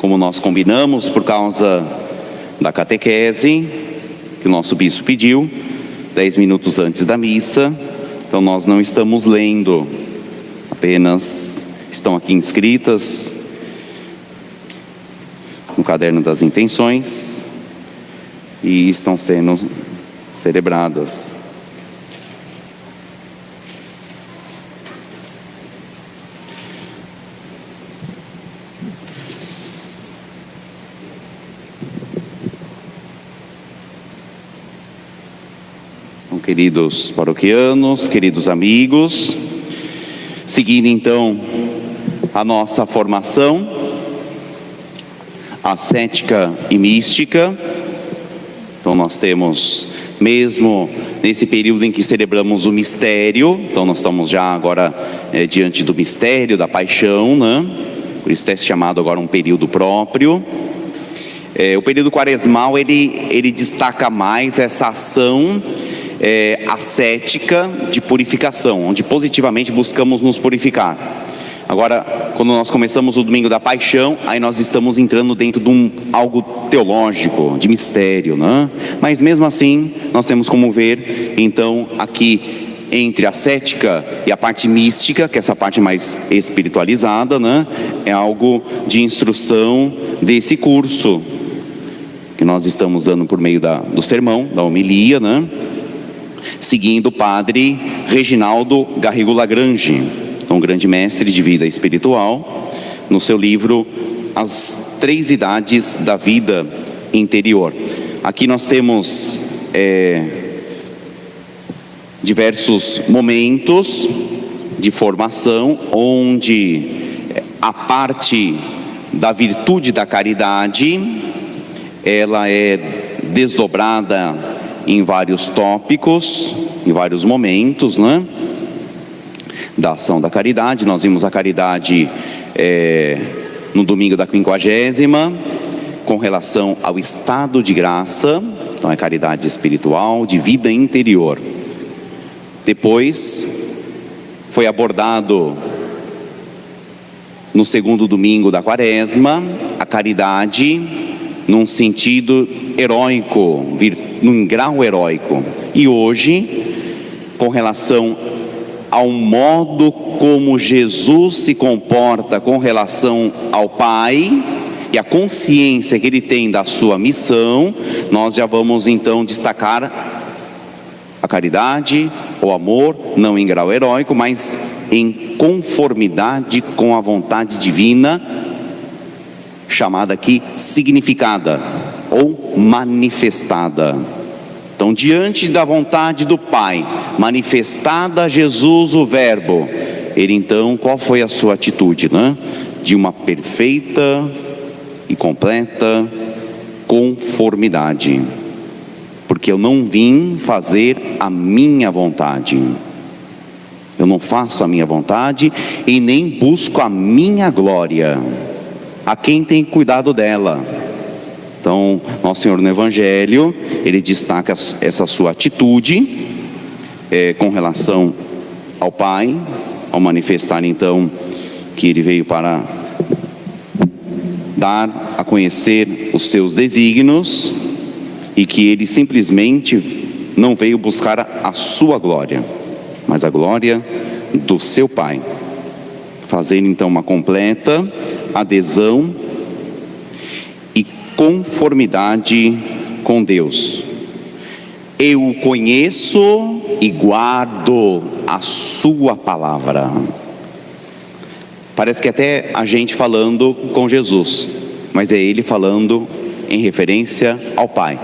como nós combinamos, por causa da catequese que o nosso bispo pediu, 10 minutos antes da missa. Então nós não estamos lendo, apenas estão aqui inscritas no caderno das intenções e estão sendo celebradas. Queridos paroquianos, queridos amigos, seguindo então a nossa formação ascética e mística. Então nós temos, mesmo nesse período em que celebramos o mistério, então nós estamos já agora diante do mistério da paixão, né? Por isso é chamado agora um período próprio. O período quaresmal, ele destaca mais essa ação ascética de purificação, onde positivamente buscamos nos purificar. Agora, quando nós começamos o domingo da paixão, aí nós estamos entrando dentro de algo teológico, de mistério, né? Mas mesmo assim, nós temos como ver, então, aqui entre a ascética e a parte mística, que é essa parte mais espiritualizada, né? É algo de instrução desse curso que nós estamos dando por meio do sermão, da homilia, né? Seguindo o padre Reginaldo Garrigou Lagrange, um grande mestre de vida espiritual, no seu livro As Três Idades da Vida Interior. Aqui nós temos diversos momentos de formação, onde a parte da virtude da caridade, ela é desdobrada em vários tópicos, em vários momentos, né? Da ação da caridade. Nós vimos a caridade no domingo da 50ª, com relação ao estado de graça, então é caridade espiritual, de vida interior. Depois foi abordado no segundo domingo da Quaresma a caridade num sentido heróico, num grau heróico. E hoje, com relação ao modo como Jesus se comporta com relação ao Pai e a consciência que ele tem da sua missão, nós já vamos então destacar a caridade, o amor, não em grau heróico, mas em conformidade com a vontade divina, chamada aqui significada ou manifestada. Então, diante da vontade do Pai, manifestada a Jesus o Verbo, ele então, qual foi a sua atitude, né? De uma perfeita e completa conformidade. Porque eu não vim fazer a minha vontade. Eu não faço a minha vontade e nem busco a minha glória. A quem tem cuidado dela? Então, Nosso Senhor no Evangelho, ele destaca essa sua atitude com relação ao Pai, ao manifestar então que ele veio para dar a conhecer os seus desígnios e que ele simplesmente não veio buscar a sua glória, mas a glória do seu Pai. Fazendo então uma completa adesão e conformidade com Deus. Eu conheço e guardo a sua palavra. Parece que até a gente falando com Jesus, mas é ele falando em referência ao Pai.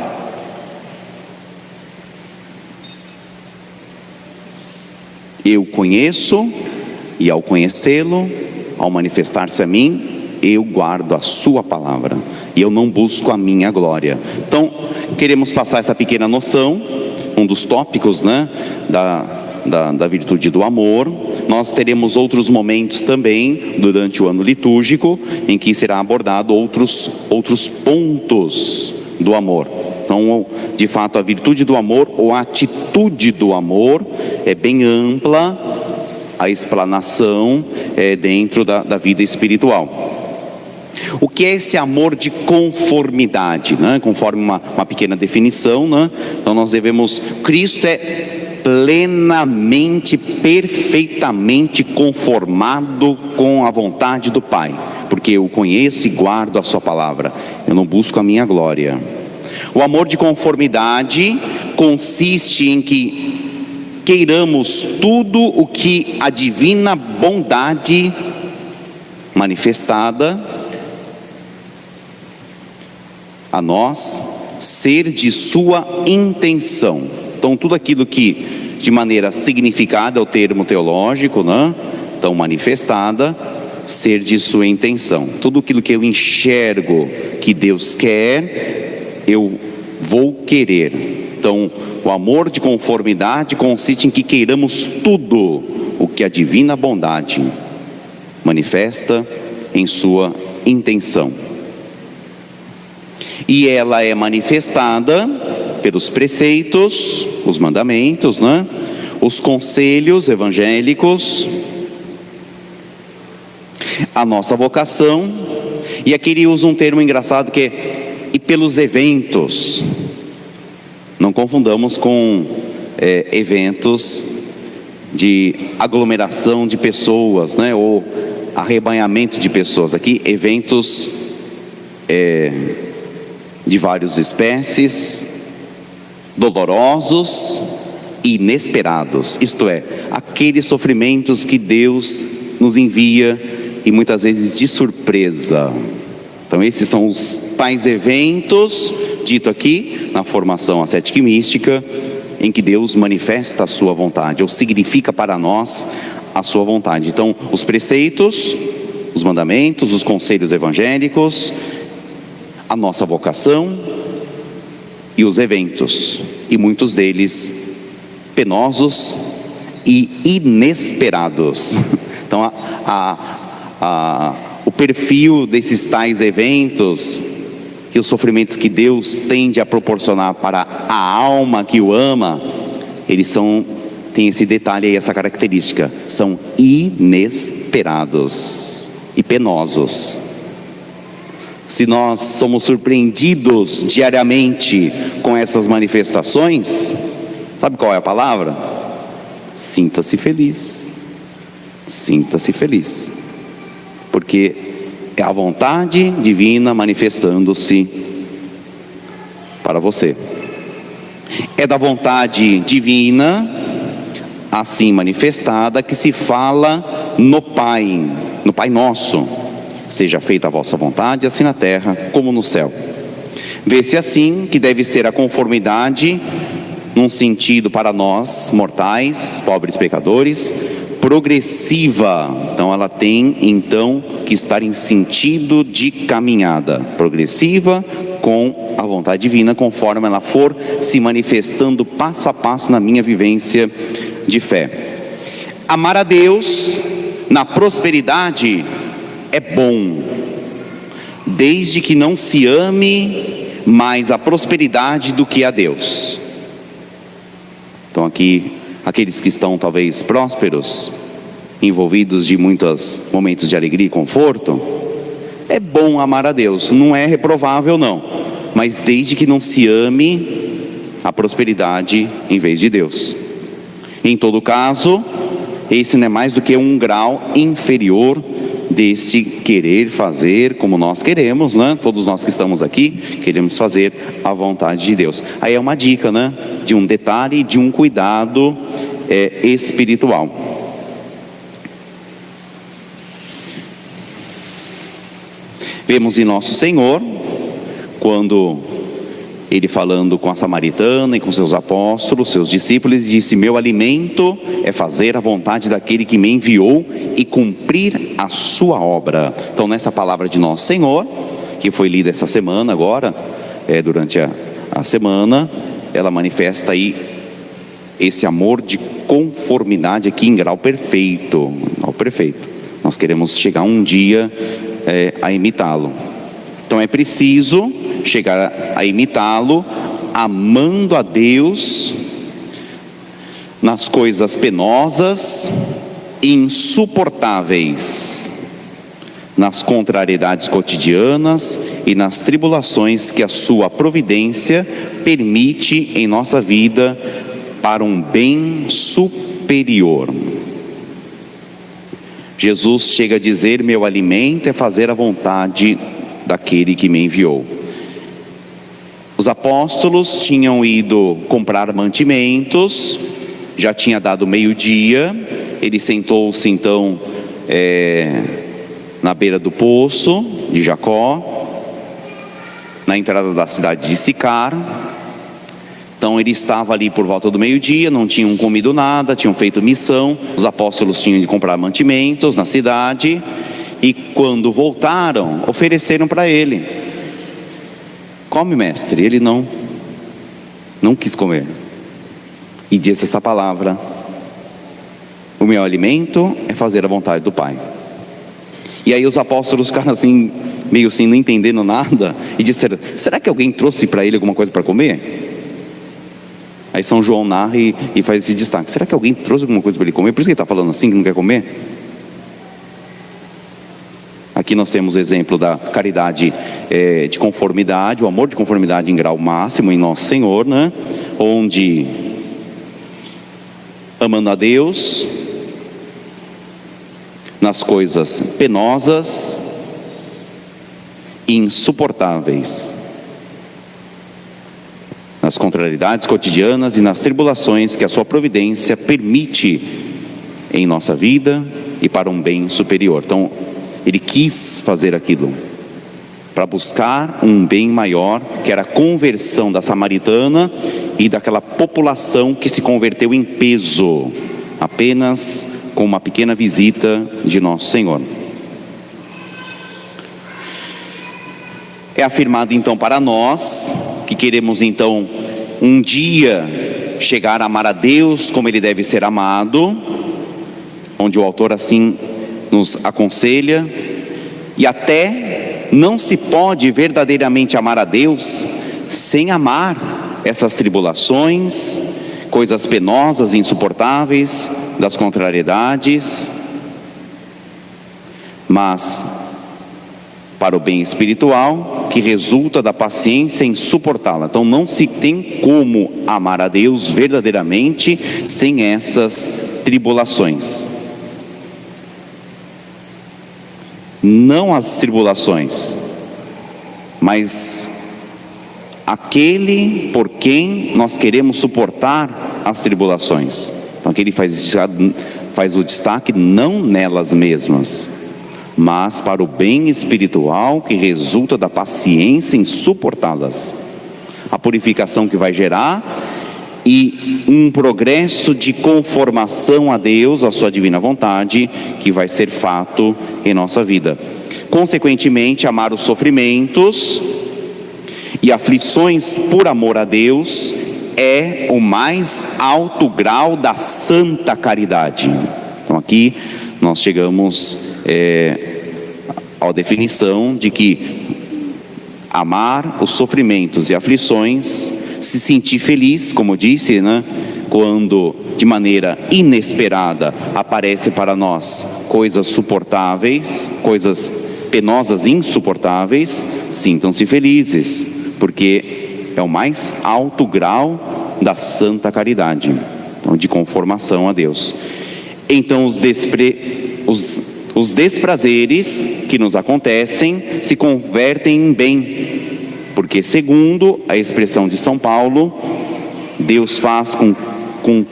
Eu conheço e ao conhecê-lo, ao manifestar-se a mim, eu guardo a sua palavra e eu não busco a minha glória. Então, queremos passar essa pequena noção, um dos tópicos, né, da virtude do amor. Nós teremos outros momentos também durante o ano litúrgico em que será abordado outros pontos do amor. Então, de fato, a virtude do amor ou a atitude do amor é bem ampla, a explanação dentro da vida espiritual. O que é esse amor de conformidade, né? Conforme uma pequena definição, né? Então nós devemos, Cristo é plenamente, perfeitamente conformado com a vontade do Pai, porque eu conheço e guardo a sua palavra, eu não busco a minha glória. O amor de conformidade consiste em que queiramos tudo o que a divina bondade manifestada a nós ser de sua intenção. Então tudo aquilo que de maneira significada é o termo teológico, né? Então manifestada, ser de sua intenção. Tudo aquilo que eu enxergo que Deus quer, eu vou querer. Então o amor de conformidade consiste em que queiramos tudo o que a divina bondade manifesta em sua intenção. E ela é manifestada pelos preceitos, os mandamentos, né? Os conselhos evangélicos, a nossa vocação, e aqui ele usa um termo engraçado que é e pelos eventos. Não confundamos com eventos de aglomeração de pessoas, né? Ou arrebanhamento de pessoas. Aqui eventos de várias espécies, dolorosos e inesperados, isto é, aqueles sofrimentos que Deus nos envia e muitas vezes de surpresa. Então esses são os tais eventos, dito aqui na formação ascética e mística, em que Deus manifesta a sua vontade, ou significa para nós a sua vontade. Então os preceitos, os mandamentos, os conselhos evangélicos, a nossa vocação e os eventos, e muitos deles penosos e inesperados. Então o perfil desses tais eventos, que os sofrimentos que Deus tende a proporcionar para a alma que o ama, eles têm esse detalhe aí, essa característica, são inesperados e penosos. Se nós somos surpreendidos diariamente com essas manifestações, sabe qual é a palavra? Sinta-se feliz. Sinta-se feliz. Porque é a vontade divina manifestando-se para você. É da vontade divina, assim manifestada, que se fala no Pai Nosso. Seja feita a vossa vontade, assim na terra como no céu. Vê-se assim que deve ser a conformidade, num sentido para nós, mortais, pobres pecadores, progressiva. Então ela tem que estar em sentido de caminhada, progressiva com a vontade divina, conforme ela for se manifestando passo a passo na minha vivência de fé. Amar a Deus na prosperidade é bom, desde que não se ame mais a prosperidade do que a Deus. Então aqui, aqueles que estão talvez prósperos, envolvidos de muitos momentos de alegria e conforto, é bom amar a Deus, não é reprovável não, mas desde que não se ame a prosperidade em vez de Deus. Em todo caso, esse não é mais do que um grau inferior desse querer fazer como nós queremos, né? Todos nós que estamos aqui queremos fazer a vontade de Deus. Aí é uma dica, né? De um detalhe, de um cuidado espiritual. Vemos em Nosso Senhor, quando Ele falando com a samaritana e com seus apóstolos, seus discípulos, disse: meu alimento é fazer a vontade daquele que me enviou e cumprir a sua obra. Então nessa palavra de Nosso Senhor, que foi lida essa semana agora, durante a semana, ela manifesta aí esse amor de conformidade aqui em grau perfeito. Nós queremos chegar um dia a imitá-lo. Então é preciso chegar a imitá-lo, amando a Deus nas coisas penosas e insuportáveis. nas contrariedades cotidianas e nas tribulações que a sua providência permite em nossa vida para um bem superior. Jesus chega a dizer: meu alimento é fazer a vontade daquele que me enviou. Os apóstolos tinham ido comprar mantimentos, já tinha dado meio-dia, ele sentou-se então na beira do poço de Jacó, na entrada da cidade de Sicar. Então ele estava ali por volta do meio-dia, não tinham comido nada, tinham feito missão, os apóstolos tinham de comprar mantimentos na cidade, e quando voltaram, ofereceram para ele: come, mestre. Ele não quis comer, e disse essa palavra: o meu alimento é fazer a vontade do Pai. E aí os apóstolos ficaram assim, meio assim, não entendendo nada, e disseram: será que alguém trouxe para ele alguma coisa para comer? Aí São João narra e faz esse destaque: será que alguém trouxe alguma coisa para ele comer? Por isso que ele está falando assim, que não quer comer? Aqui nós temos o exemplo da caridade de conformidade, o amor de conformidade em grau máximo em Nosso Senhor, né? Onde, amando a Deus nas coisas penosas e insuportáveis, nas contrariedades cotidianas e nas tribulações que a sua providência permite em nossa vida e para um bem superior. Então, ele quis fazer aquilo para buscar um bem maior, que era a conversão da samaritana e daquela população que se converteu em peso, apenas com uma pequena visita de Nosso Senhor. É afirmado então para nós, que queremos então um dia chegar a amar a Deus como Ele deve ser amado, onde o autor assim nos aconselha, e até não se pode verdadeiramente amar a Deus sem amar essas tribulações, coisas penosas e insuportáveis, das contrariedades, mas para o bem espiritual, que resulta da paciência em suportá-la. Então não se tem como amar a Deus verdadeiramente sem essas tribulações. Não as tribulações, mas aquele por quem nós queremos suportar as tribulações. Então aqui ele faz o destaque não nelas mesmas, mas para o bem espiritual que resulta da paciência em suportá-las. A purificação que vai gerar e um progresso de conformação a Deus, a sua divina vontade, que vai ser fato em nossa vida. Consequentemente, amar os sofrimentos e aflições por amor a Deus é o mais alto grau da santa caridade. Então aqui nós chegamos à definição de que amar os sofrimentos e aflições, se sentir feliz, como eu disse, né? Quando de maneira inesperada aparece para nós coisas suportáveis, coisas penosas e insuportáveis, sintam-se felizes, porque é o mais alto grau da santa caridade, então, de conformação a Deus. Então os desprazeres que nos acontecem se convertem em bem, porque segundo a expressão de São Paulo, Deus faz com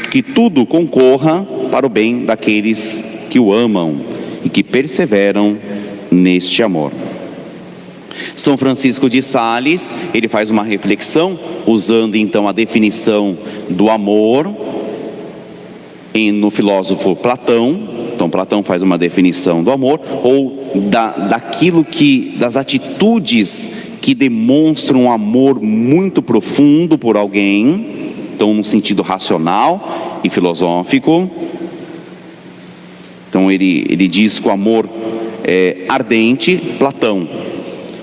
que tudo concorra para o bem daqueles que o amam e que perseveram neste amor. São Francisco de Sales, ele faz uma reflexão, usando então a definição do amor no filósofo Platão. Então Platão faz uma definição do amor, ou das atitudes que demonstram um amor muito profundo por alguém, então no sentido racional e filosófico. Então ele diz que o amor é ardente, Platão.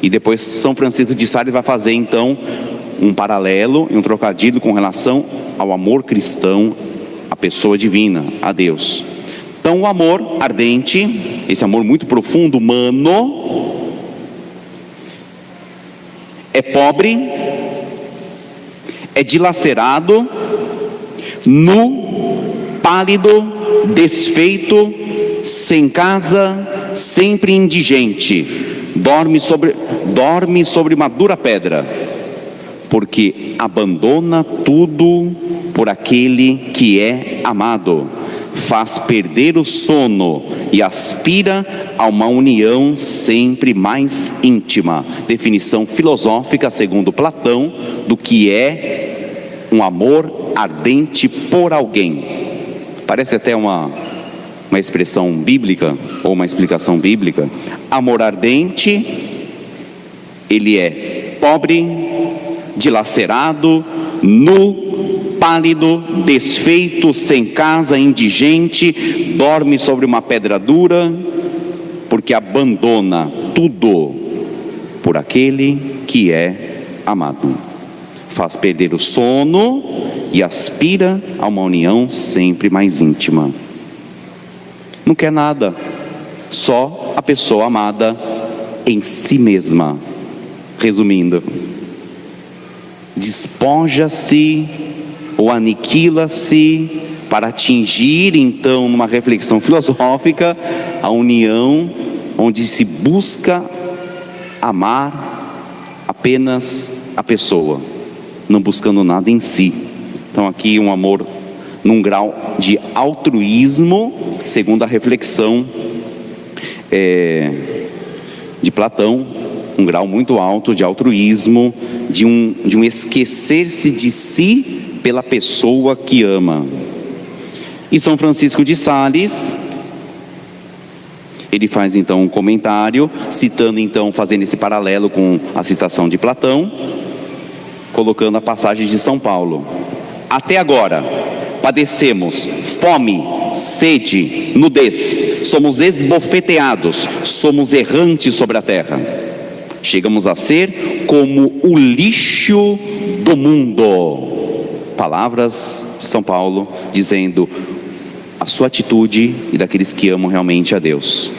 E depois São Francisco de Sales vai fazer então um paralelo e um trocadilho com relação ao amor cristão, à pessoa divina, a Deus. Então o amor ardente, esse amor muito profundo, humano, é pobre, é dilacerado, nu, pálido, desfeito, sem casa, sempre indigente, dorme sobre uma dura pedra, porque abandona tudo por aquele que é amado, faz perder o sono e aspira a uma união sempre mais íntima. Definição filosófica, segundo Platão, do que é um amor ardente por alguém. Parece até uma expressão bíblica, ou uma explicação bíblica. Amor ardente, ele é pobre, dilacerado, nu, pálido, desfeito, sem casa, indigente, dorme sobre uma pedra dura, porque abandona tudo por aquele que é amado. Faz perder o sono e aspira a uma união sempre mais íntima. Não quer nada, só a pessoa amada em si mesma. Resumindo, despoja-se ou aniquila-se para atingir, então, numa reflexão filosófica, a união onde se busca amar apenas a pessoa, não buscando nada em si. Então aqui um amor num grau de altruísmo, segundo a reflexão de Platão, um grau muito alto de altruísmo, de um esquecer-se de si pela pessoa que ama. E São Francisco de Sales, ele faz então um comentário, citando então, fazendo esse paralelo com a citação de Platão, colocando a passagem de São Paulo. Até agora, padecemos fome, sede, nudez, somos esbofeteados, somos errantes sobre a terra. Chegamos a ser como o lixo do mundo. Palavras de São Paulo dizendo a sua atitude e daqueles que amam realmente a Deus.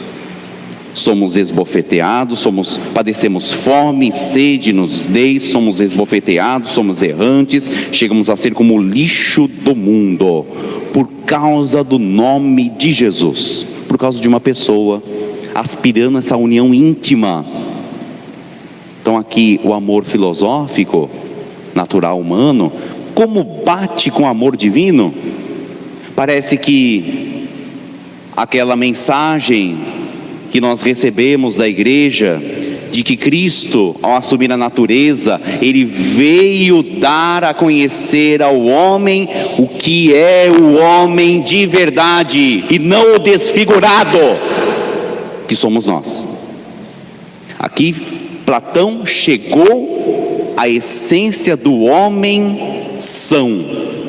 Somos esbofeteados, padecemos fome, sede, nudez, somos esbofeteados, somos errantes, chegamos a ser como o lixo do mundo, por causa do nome de Jesus, por causa de uma pessoa, aspirando essa união íntima. Então aqui o amor filosófico, natural, humano, como bate com o amor divino? Parece que aquela mensagem que nós recebemos da igreja, de que Cristo, ao assumir a natureza, Ele veio dar a conhecer ao homem o que é o homem de verdade, e não o desfigurado, que somos nós. Aqui, Platão chegou à essência do homem são,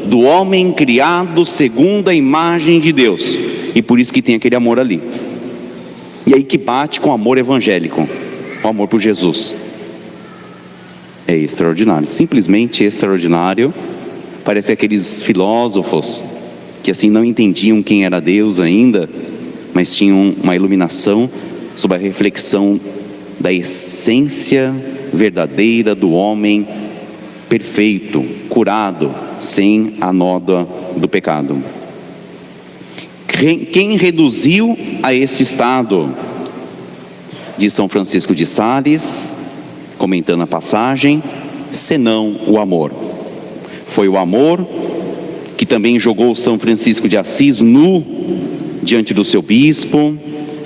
do homem criado segundo a imagem de Deus, e por isso que tem aquele amor ali. E aí que bate com o amor evangélico, o amor por Jesus. É extraordinário, simplesmente extraordinário. Parece aqueles filósofos que assim não entendiam quem era Deus ainda, mas tinham uma iluminação sobre a reflexão da essência verdadeira do homem perfeito, curado, sem a nódoa do pecado. Quem reduziu a esse estado? Diz São Francisco de Sales, comentando a passagem, senão o amor. Foi o amor que também jogou São Francisco de Assis nu diante do seu bispo,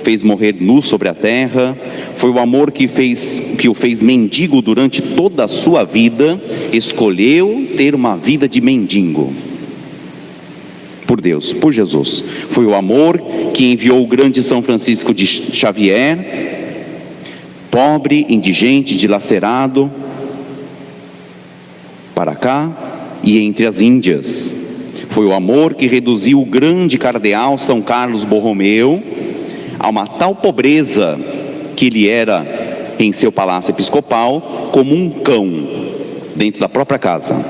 fez morrer nu sobre a terra. Foi o amor que o fez mendigo durante toda a sua vida, escolheu ter uma vida de mendigo. Por Deus, por Jesus. Foi o amor que enviou o grande São Francisco de Xavier, pobre, indigente, dilacerado, para cá e entre as Índias. Foi o amor que reduziu o grande cardeal São Carlos Borromeu a uma tal pobreza que ele era, em seu palácio episcopal, como um cão dentro da própria casa.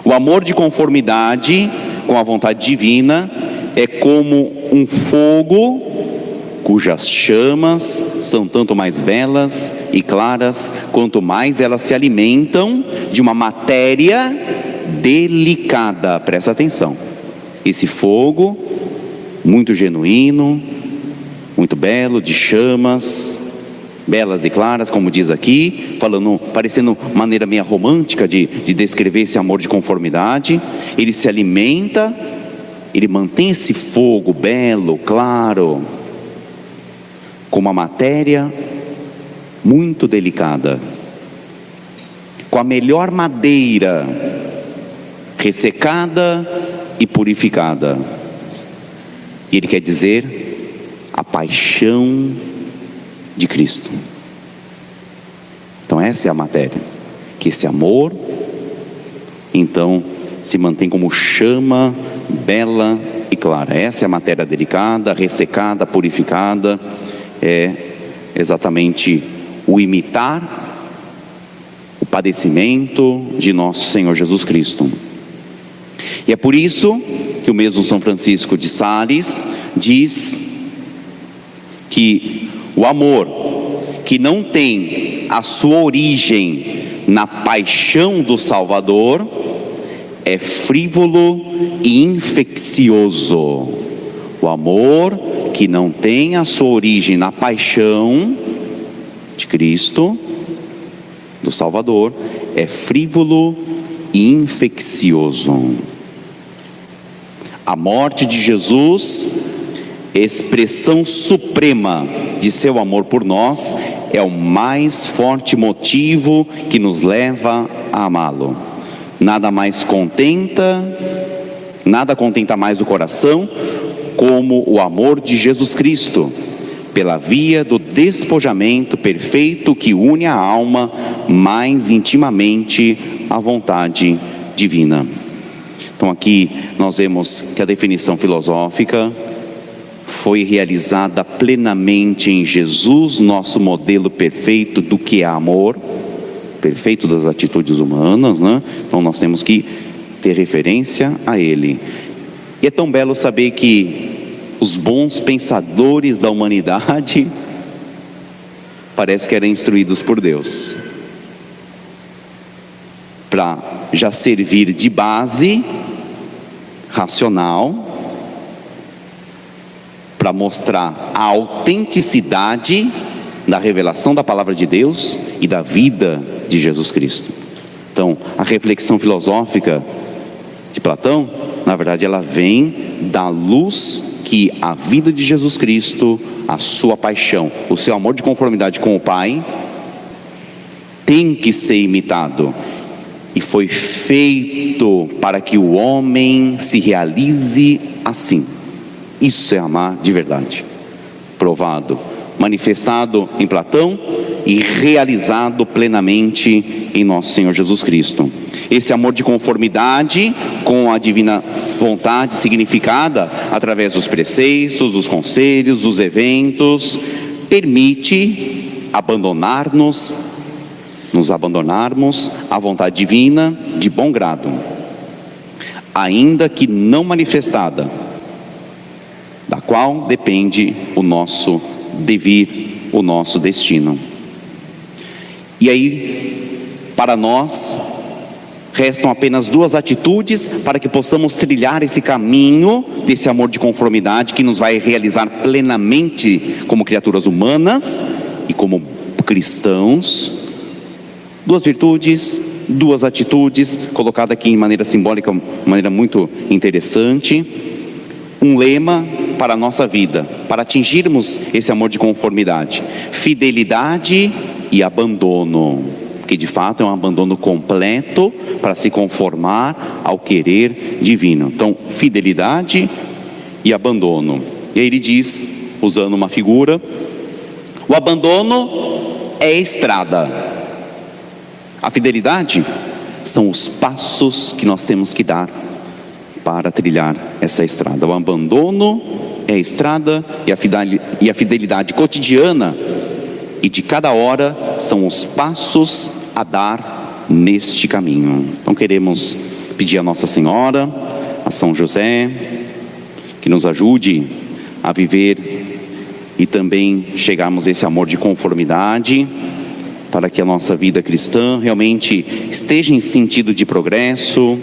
O amor de conformidade com a vontade divina é como um fogo cujas chamas são tanto mais belas e claras quanto mais elas se alimentam de uma matéria delicada. Presta atenção. Esse fogo, muito genuíno, muito belo, de chamas belas e claras, como diz aqui, falando, parecendo maneira meio romântica de descrever esse amor de conformidade. Ele se alimenta, ele mantém esse fogo belo, claro, com uma matéria muito delicada, com a melhor madeira, ressecada e purificada. E ele quer dizer a paixão de Cristo. Então essa é a matéria, que esse amor então se mantém como chama bela e clara. Essa é a matéria delicada, ressecada, purificada. É exatamente o imitar o padecimento de nosso Senhor Jesus Cristo. E é por isso que o mesmo São Francisco de Sales diz que o amor que não tem a sua origem na paixão do Salvador é frívolo e infeccioso. O amor que não tem a sua origem na paixão de Cristo, do Salvador, é frívolo e infeccioso. A morte de Jesus, expressão suprema de seu amor por nós, é o mais forte motivo que nos leva a amá-lo. Nada contenta mais o coração como o amor de Jesus Cristo, pela via do despojamento perfeito que une a alma mais intimamente à vontade divina. Então aqui nós vemos que a definição filosófica foi realizada plenamente em Jesus, nosso modelo perfeito do que é amor, perfeito das atitudes humanas, né? Então nós temos que ter referência a Ele. E é tão belo saber que os bons pensadores da humanidade parece que eram instruídos por Deus para já servir de base racional, para mostrar a autenticidade da revelação da palavra de Deus e da vida de Jesus Cristo. Então, a reflexão filosófica de Platão, na verdade, ela vem da luz que a vida de Jesus Cristo, a sua paixão, o seu amor de conformidade com o Pai, tem que ser imitado. E foi feito para que o homem se realize assim. Isso é amar de verdade. Provado, manifestado em Platão e realizado plenamente em nosso Senhor Jesus Cristo. Esse amor de conformidade com a divina vontade significada através dos preceitos, dos conselhos, dos eventos, permite nos abandonarmos à vontade divina de bom grado, ainda que não manifestada, da qual depende o nosso devir, o nosso destino. E aí, para nós, restam apenas duas atitudes para que possamos trilhar esse caminho desse amor de conformidade que nos vai realizar plenamente como criaturas humanas e como cristãos. Duas virtudes, duas atitudes, colocada aqui em maneira simbólica, maneira muito interessante. Um lema para a nossa vida, para atingirmos esse amor de conformidade: fidelidade e abandono, que de fato é um abandono completo para se conformar ao querer divino. Então, fidelidade e abandono. E aí ele diz, usando uma figura, o abandono é a estrada, a fidelidade são os passos que nós temos que dar para trilhar essa estrada. O abandono é a estrada e a fidelidade cotidiana e de cada hora são os passos a dar neste caminho. Então queremos pedir a Nossa Senhora, a São José, que nos ajude a viver e também chegarmos a esse amor de conformidade, para que a nossa vida cristã realmente esteja em sentido de progresso,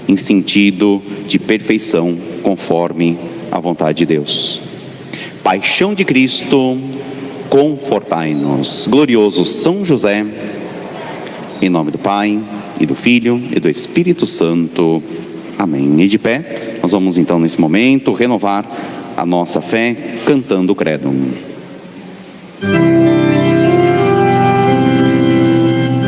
em sentido de perfeição, conforme a vontade de Deus. Paixão de Cristo, confortai-nos. Glorioso São José, em nome do Pai, e do Filho, e do Espírito Santo. Amém. E de pé, nós vamos então nesse momento renovar a nossa fé cantando o credo.